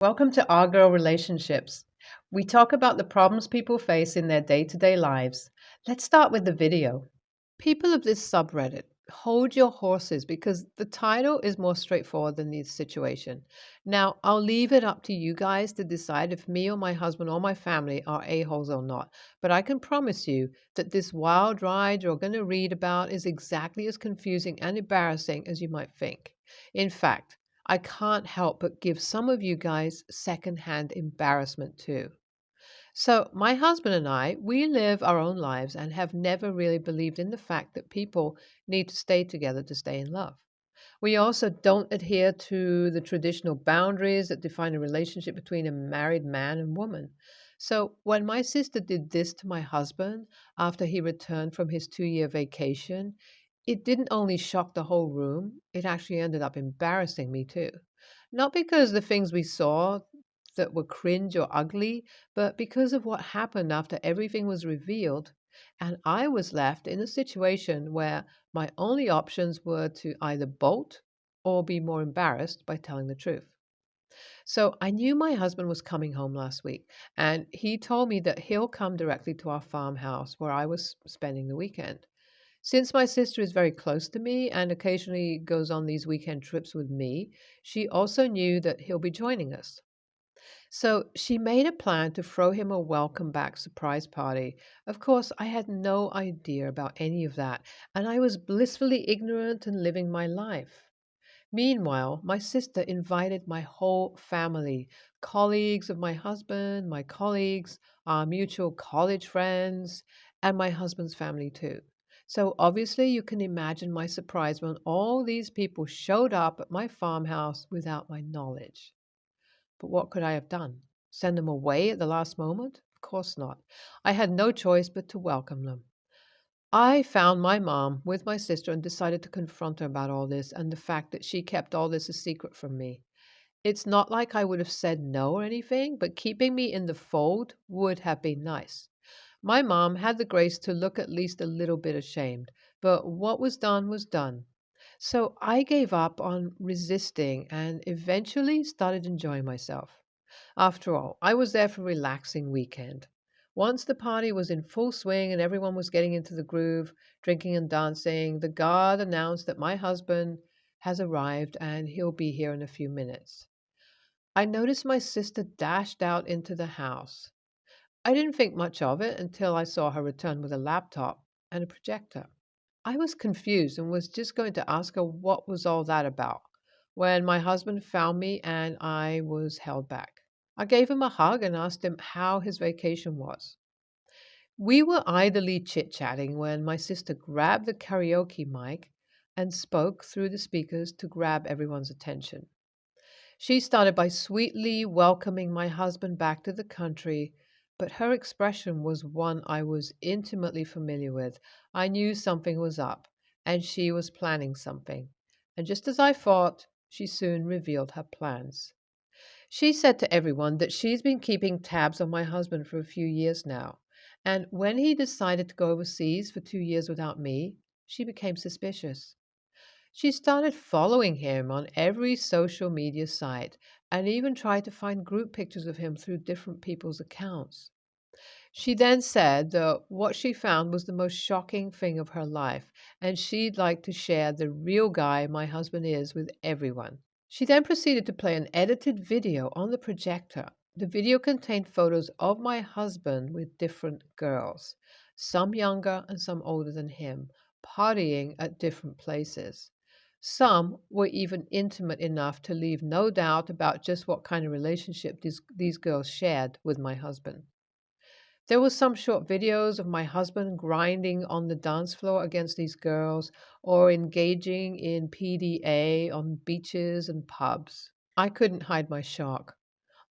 Welcome to Our Girl Relationships. We talk about the problems people face in their day to day lives. Let's start with the video. People of this subreddit, hold your horses because the title is more straightforward than the situation. Now, I'll leave it up to you guys to decide if me or my husband or my family are a-holes or not. But I can promise you that this wild ride you're going to read about is exactly as confusing and embarrassing as you might think. In fact, I can't help but give some of you guys secondhand embarrassment too. So, my husband and I, we live our own lives and have never really believed in the fact that people need to stay together to stay in love. We also don't adhere to the traditional boundaries that define a relationship between a married man and woman. So, when my sister did this to my husband after he returned from his 2 year vacation, it didn't only shock the whole room, it actually ended up embarrassing me too. Not because the things we saw that were cringe or ugly, but because of what happened after everything was revealed. And I was left in a situation where my only options were to either bolt or be more embarrassed by telling the truth. So I knew my husband was coming home last week, and he told me that he'll come directly to our farmhouse where I was spending the weekend. Since my sister is very close to me and occasionally goes on these weekend trips with me, she also knew that he'll be joining us. So she made a plan to throw him a welcome back surprise party. Of course, I had no idea about any of that, and I was blissfully ignorant and living my life. Meanwhile, my sister invited my whole family, colleagues of my husband, my colleagues, our mutual college friends, and my husband's family too. So obviously, you can imagine my surprise when all these people showed up at my farmhouse without my knowledge. But what could I have done? Send them away at the last moment? Of course not. I had no choice but to welcome them. I found my mom with my sister and decided to confront her about all this and the fact that she kept all this a secret from me. It's not like I would have said no or anything, but keeping me in the fold would have been nice. My mom had the grace to look at least a little bit ashamed, but what was done was done. So I gave up on resisting and eventually started enjoying myself. After all, I was there for a relaxing weekend. Once the party was in full swing and everyone was getting into the groove, drinking and dancing, the guard announced that my husband has arrived and he'll be here in a few minutes. I noticed my sister dashed out into the house. I didn't think much of it until I saw her return with a laptop and a projector. I was confused and was just going to ask her what was all that about when my husband found me and I was held back. I gave him a hug and asked him how his vacation was. We were idly chit chatting when my sister grabbed the karaoke mic and spoke through the speakers to grab everyone's attention. She started by sweetly welcoming my husband back to the country, but her expression was one I was intimately familiar with. I knew something was up, and she was planning something. And just as I thought, she soon revealed her plans. She said to everyone that she's been keeping tabs on my husband for a few years now, and when he decided to go overseas for 2 years without me, she became suspicious. She started following him on every social media site and even tried to find group pictures of him through different people's accounts. She then said that what she found was the most shocking thing of her life, and she'd like to share the real guy my husband is with everyone. She then proceeded to play an edited video on the projector. The video contained photos of my husband with different girls, some younger and some older than him, partying at different places. Some were even intimate enough to leave no doubt about just what kind of relationship these girls shared with my husband. There were some short videos of my husband grinding on the dance floor against these girls or engaging in PDA on beaches and pubs. I couldn't hide my shock.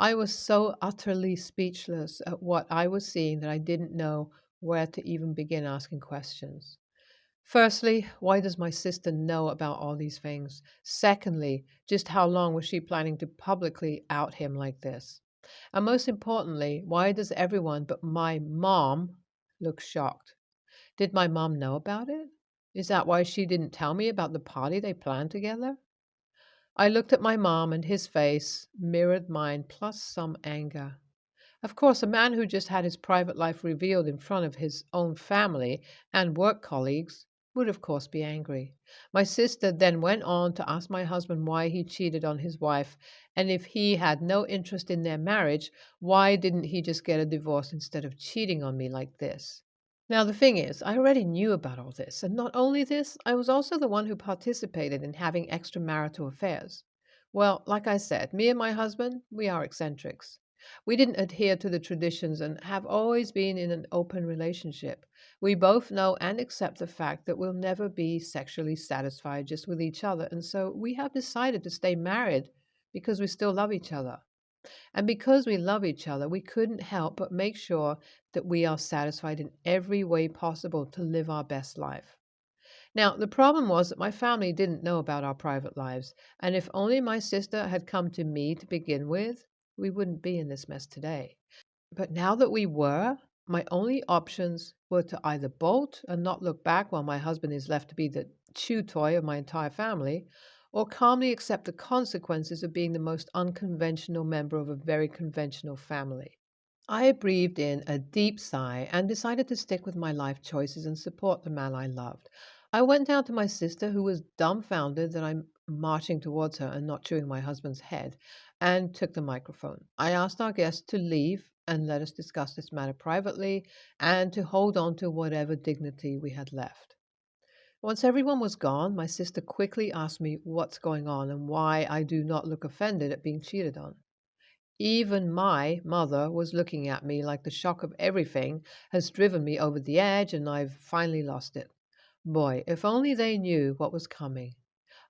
I was so utterly speechless at what I was seeing that I didn't know where to even begin asking questions. Firstly, why does my sister know about all these things? Secondly, just how long was she planning to publicly out him like this? And most importantly, why does everyone but my mom look shocked? Did my mom know about it? Is that why she didn't tell me about the party they planned together? I looked at my mom, and his face mirrored mine, plus some anger. Of course, a man who just had his private life revealed in front of his own family and work colleagues would, of course, be angry. My sister then went on to ask my husband why he cheated on his wife, and if he had no interest in their marriage, why didn't he just get a divorce instead of cheating on me like this? Now, the thing is, I already knew about all this, and not only this, I was also the one who participated in having extramarital affairs. Well, like I said, me and my husband, we are eccentrics. We didn't adhere to the traditions and have always been in an open relationship. We both know and accept the fact that we'll never be sexually satisfied just with each other, and so we have decided to stay married because we still love each other. And because we love each other, we couldn't help but make sure that we are satisfied in every way possible to live our best life. Now, the problem was that my family didn't know about our private lives, and if only my sister had come to me to begin with, we wouldn't be in this mess today. But now that we were, my only options were to either bolt and not look back while my husband is left to be the chew toy of my entire family, or calmly accept the consequences of being the most unconventional member of a very conventional family. I breathed in a deep sigh and decided to stick with my life choices and support the man I loved. I went down to my sister, who was dumbfounded that I'm marching towards her and not chewing my husband's head, and took the microphone. I asked our guest to leave and let us discuss this matter privately and to hold on to whatever dignity we had left. Once everyone was gone, my sister quickly asked me what's going on and why I do not look offended at being cheated on. Even my mother was looking at me like the shock of everything has driven me over the edge and I've finally lost it. Boy, if only they knew what was coming.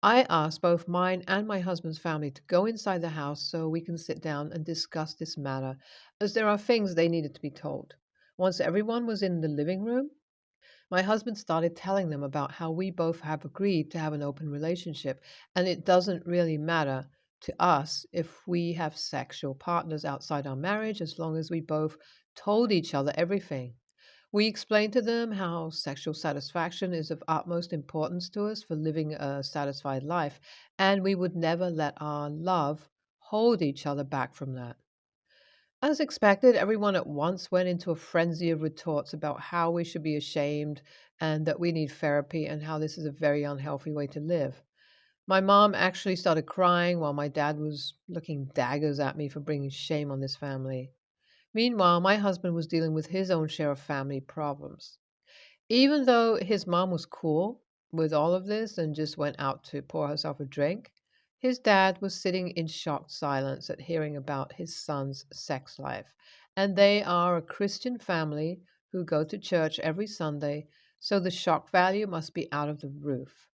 I asked both mine and my husband's family to go inside the house so we can sit down and discuss this matter, as there are things they needed to be told. Once everyone was in the living room, my husband started telling them about how we both have agreed to have an open relationship, and it doesn't really matter to us if we have sexual partners outside our marriage as long as we both told each other everything. We explained to them how sexual satisfaction is of utmost importance to us for living a satisfied life, and we would never let our love hold each other back from that. As expected, everyone at once went into a frenzy of retorts about how we should be ashamed and that we need therapy and how this is a very unhealthy way to live. My mom actually started crying while my dad was looking daggers at me for bringing shame on this family. Meanwhile, my husband was dealing with his own share of family problems. Even though his mom was cool with all of this and just went out to pour herself a drink, his dad was sitting in shocked silence at hearing about his son's sex life. And they are a Christian family who go to church every Sunday, so the shock value must be out of the roof.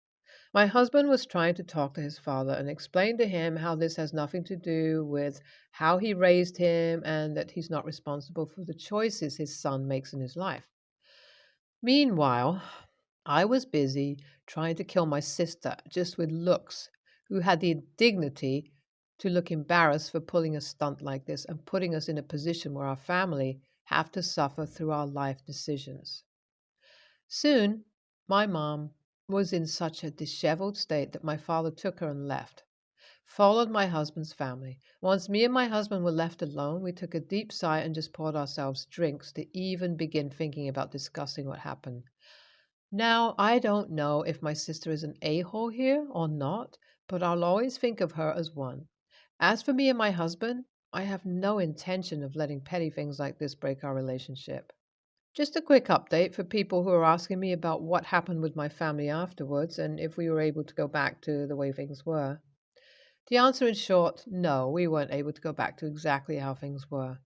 My husband was trying to talk to his father and explain to him how this has nothing to do with how he raised him and that he's not responsible for the choices his son makes in his life. Meanwhile, I was busy trying to kill my sister just with looks, who had the dignity to look embarrassed for pulling a stunt like this and putting us in a position where our family have to suffer through our life decisions. Soon, my mom was in such a disheveled state that my father took her and left, followed my husband's family. Once me and my husband were left alone, we took a deep sigh and just poured ourselves drinks to even begin thinking about discussing what happened. Now, I don't know if my sister is an a-hole here or not, but I'll always think of her as one. As for me and my husband, I have no intention of letting petty things like this break our relationship. Just a quick update for people who are asking me about what happened with my family afterwards and if we were able to go back to the way things were. The answer is short, no, we weren't able to go back to exactly how things were.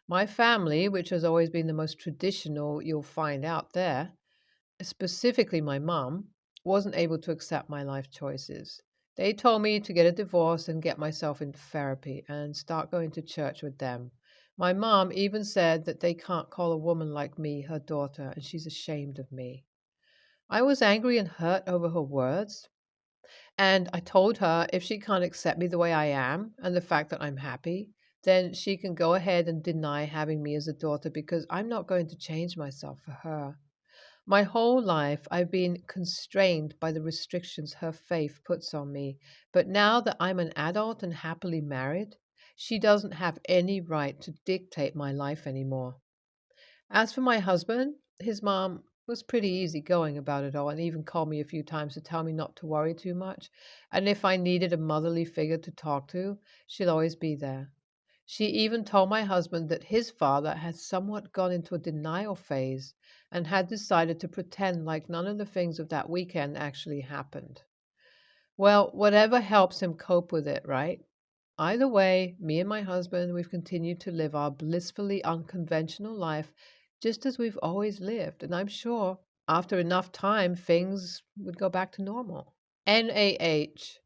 My family, which has always been the most traditional you'll find out there, specifically my mom, wasn't able to accept my life choices. They told me to get a divorce and get myself into therapy and start going to church with them. My mom even said that they can't call a woman like me her daughter and she's ashamed of me. I was angry and hurt over her words, and I told her if she can't accept me the way I am and the fact that I'm happy, then she can go ahead and deny having me as a daughter because I'm not going to change myself for her. My whole life, I've been constrained by the restrictions her faith puts on me. But now that I'm an adult and happily married, she doesn't have any right to dictate my life anymore. As for my husband, his mom was pretty easygoing about it all and even called me a few times to tell me not to worry too much. And if I needed a motherly figure to talk to, she'll always be there. She even told my husband that his father had somewhat gone into a denial phase and had decided to pretend like none of the things of that weekend actually happened. Well, whatever helps him cope with it, right? Either way, me and my husband, we've continued to live our blissfully unconventional life just as we've always lived. And I'm sure after enough time, things would go back to normal. NAH.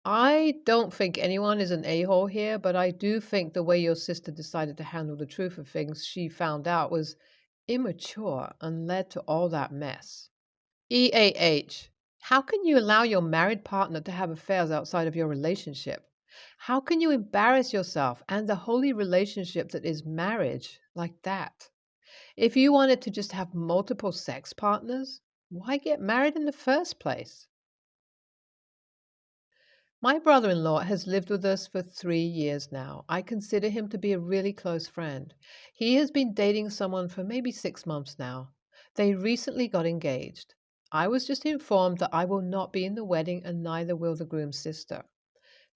I don't think anyone is an a hole here, but I do think the way your sister decided to handle the truth of things she found out was immature and led to all that mess. EAH. How can you allow your married partner to have affairs outside of your relationship? How can you embarrass yourself and the holy relationship that is marriage like that? If you wanted to just have multiple sex partners, why get married in the first place? My brother in law has lived with us for 3 years now. I consider him to be a really close friend. He has been dating someone for maybe 6 months now. They recently got engaged. I was just informed that I will not be in the wedding and neither will the groom's sister.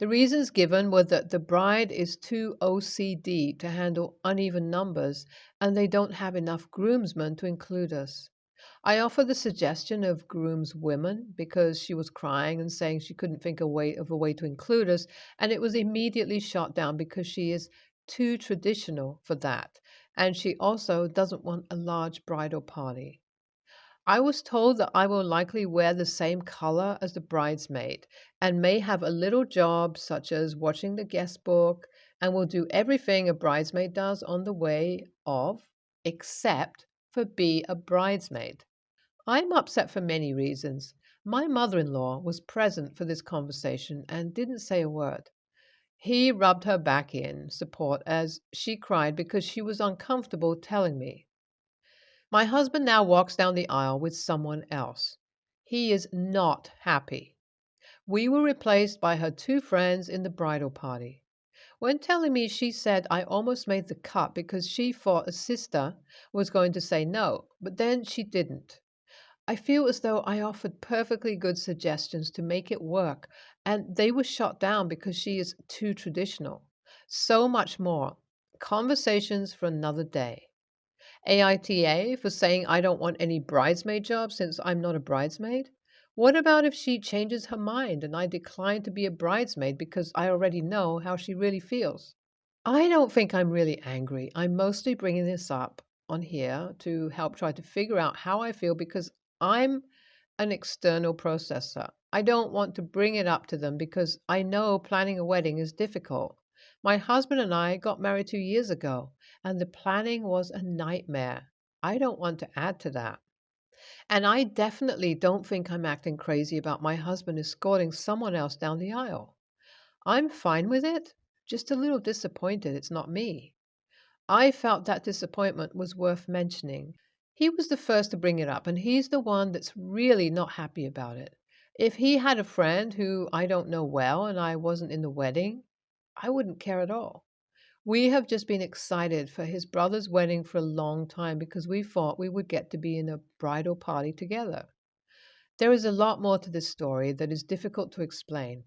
The reasons given were that the bride is too OCD to handle uneven numbers and they don't have enough groomsmen to include us. I offered the suggestion of groomswomen because she was crying and saying she couldn't think of a way to include us, and it was immediately shot down because she is too traditional for that, and she also doesn't want a large bridal party. I was told that I will likely wear the same color as the bridesmaid and may have a little job such as watching the guest book and will do everything a bridesmaid does on the way of, except for be a bridesmaid. I'm upset for many reasons. My mother in law was present for this conversation and didn't say a word. He rubbed her back in support as she cried because she was uncomfortable telling me. My husband now walks down the aisle with someone else. He is not happy. We were replaced by her two friends in the bridal party. When telling me, she said I almost made the cut because she thought a sister was going to say no, but then she didn't. I feel as though I offered perfectly good suggestions to make it work, and they were shot down because she is too traditional. So much more. Conversations for another day. AITA for saying I don't want any bridesmaid job since I'm not a bridesmaid? What about if she changes her mind and I decline to be a bridesmaid because I already know how she really feels? I don't think I'm really angry. I'm mostly bringing this up on here to help try to figure out how I feel because I'm an external processor. I don't want to bring it up to them because I know planning a wedding is difficult. My husband and I got married 2 years ago, and the planning was a nightmare. I don't want to add to that. And I definitely don't think I'm acting crazy about my husband escorting someone else down the aisle. I'm fine with it, just a little disappointed it's not me. I felt that disappointment was worth mentioning. He was the first to bring it up, and he's the one that's really not happy about it. If he had a friend who I don't know well and I wasn't in the wedding, I wouldn't care at all. We have just been excited for his brother's wedding for a long time because we thought we would get to be in a bridal party together. There is a lot more to this story that is difficult to explain.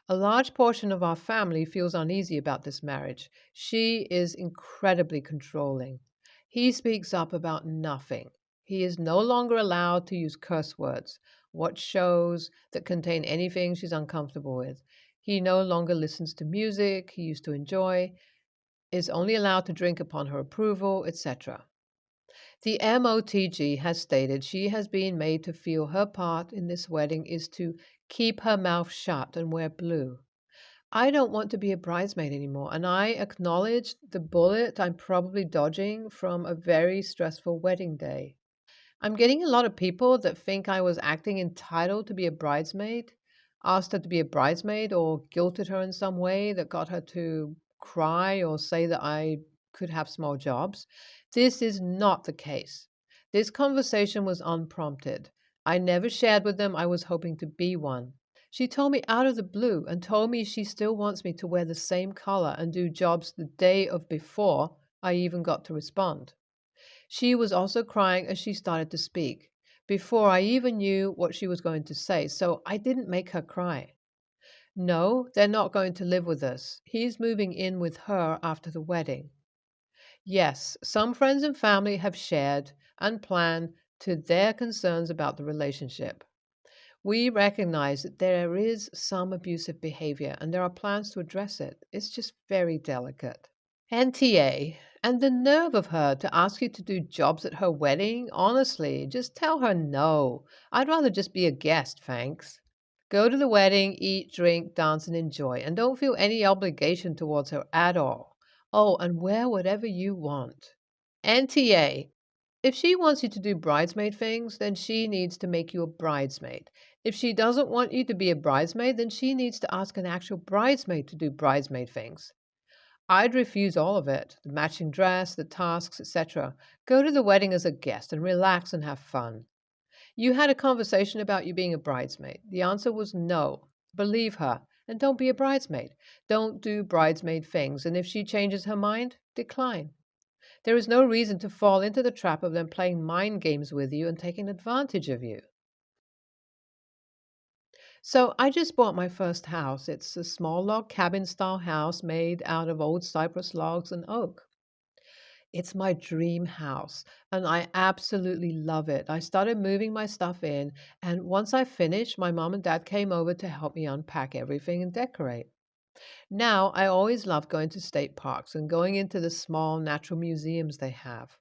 A large portion of our family feels uneasy about this marriage. She is incredibly controlling. He speaks up about nothing. He is no longer allowed to use curse words, watch shows that contain anything she's uncomfortable with. He no longer listens to music he used to enjoy, is only allowed to drink upon her approval, etc. The MOTG has stated she has been made to feel her part in this wedding is to keep her mouth shut and wear blue. I don't want to be a bridesmaid anymore, and I acknowledge the bullet I'm probably dodging from a very stressful wedding day. I'm getting a lot of people that think I was acting entitled to be a bridesmaid, asked her to be a bridesmaid, or guilted her in some way that got her to cry or say that I could have small jobs. This is not the case. This conversation was unprompted. I never shared with them I was hoping to be one. She told me out of the blue and told me she still wants me to wear the same color and do jobs the day of before I even got to respond. She was also crying as she started to speak, before I even knew what she was going to say, so I didn't make her cry. No, they're not going to live with us. He's moving in with her after the wedding. Yes, some friends and family have shared and planned to their concerns about the relationship. We recognize that there is some abusive behavior and there are plans to address it. It's just very delicate. NTA, and the nerve of her to ask you to do jobs at her wedding? Honestly, just tell her no. I'd rather just be a guest, thanks. Go to the wedding, eat, drink, dance, and enjoy, and don't feel any obligation towards her at all. Oh, and wear whatever you want. NTA, if she wants you to do bridesmaid things, then she needs to make you a bridesmaid. If she doesn't want you to be a bridesmaid, then she needs to ask an actual bridesmaid to do bridesmaid things. I'd refuse all of it, the matching dress, the tasks, etc. Go to the wedding as a guest and relax and have fun. You had a conversation about you being a bridesmaid. The answer was no. Believe her and don't be a bridesmaid. Don't do bridesmaid things, and if she changes her mind, decline. There is no reason to fall into the trap of them playing mind games with you and taking advantage of you. So I just bought my first house. It's a small log cabin style house made out of old cypress logs and oak. It's my dream house, and I absolutely love it. I started moving my stuff in, and once I finished, my mom and dad came over to help me unpack everything and decorate. Now, I always love going to state parks and going into the small natural museums they have.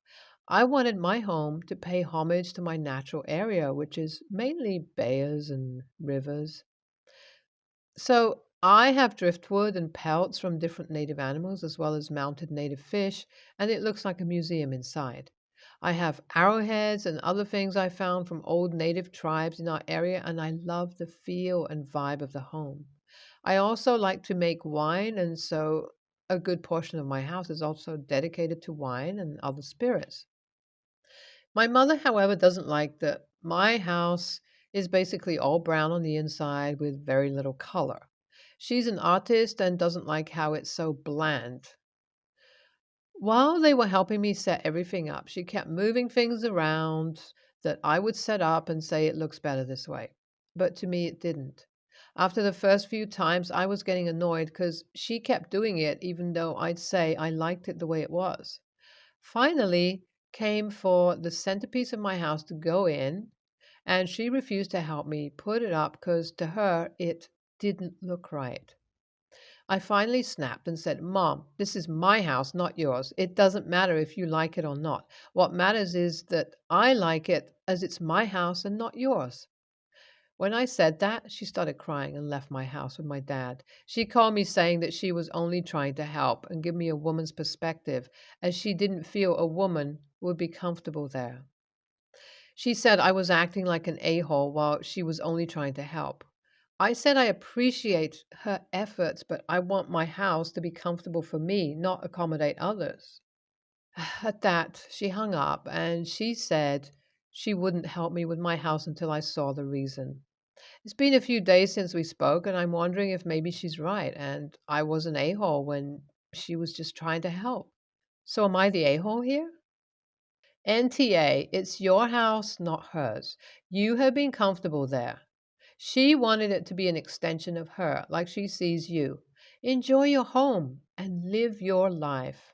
I wanted my home to pay homage to my natural area, which is mainly bayous and rivers. So I have driftwood and pelts from different native animals as well as mounted native fish, and it looks like a museum inside. I have arrowheads and other things I found from old native tribes in our area, and I love the feel and vibe of the home. I also like to make wine, and so a good portion of my house is also dedicated to wine and other spirits. My mother, however, doesn't like that my house is basically all brown on the inside with very little color. She's an artist and doesn't like how it's so bland. While they were helping me set everything up, she kept moving things around that I would set up and say it looks better this way. But to me, it didn't. After the first few times, I was getting annoyed because she kept doing it even though I'd say I liked it the way it was. Finally, came for the centerpiece of my house to go in, and she refused to help me put it up because to her it didn't look right. I finally snapped and said, Mom, this is my house, not yours. It doesn't matter if you like it or not. What matters is that I like it as it's my house and not yours. When I said that, she started crying and left my house with my dad. She called me saying that she was only trying to help and give me a woman's perspective, as she didn't feel a woman would be comfortable there. She said I was acting like an a-hole while she was only trying to help. I said I appreciate her efforts, but I want my house to be comfortable for me, not accommodate others. At that, she hung up and she said she wouldn't help me with my house until I saw the reason. It's been a few days since we spoke, and I'm wondering if maybe she's right and I was an a-hole when she was just trying to help. So am I the a-hole here? NTA, it's your house, not hers. You have been comfortable there. She wanted it to be an extension of her, like she sees you. Enjoy your home and live your life.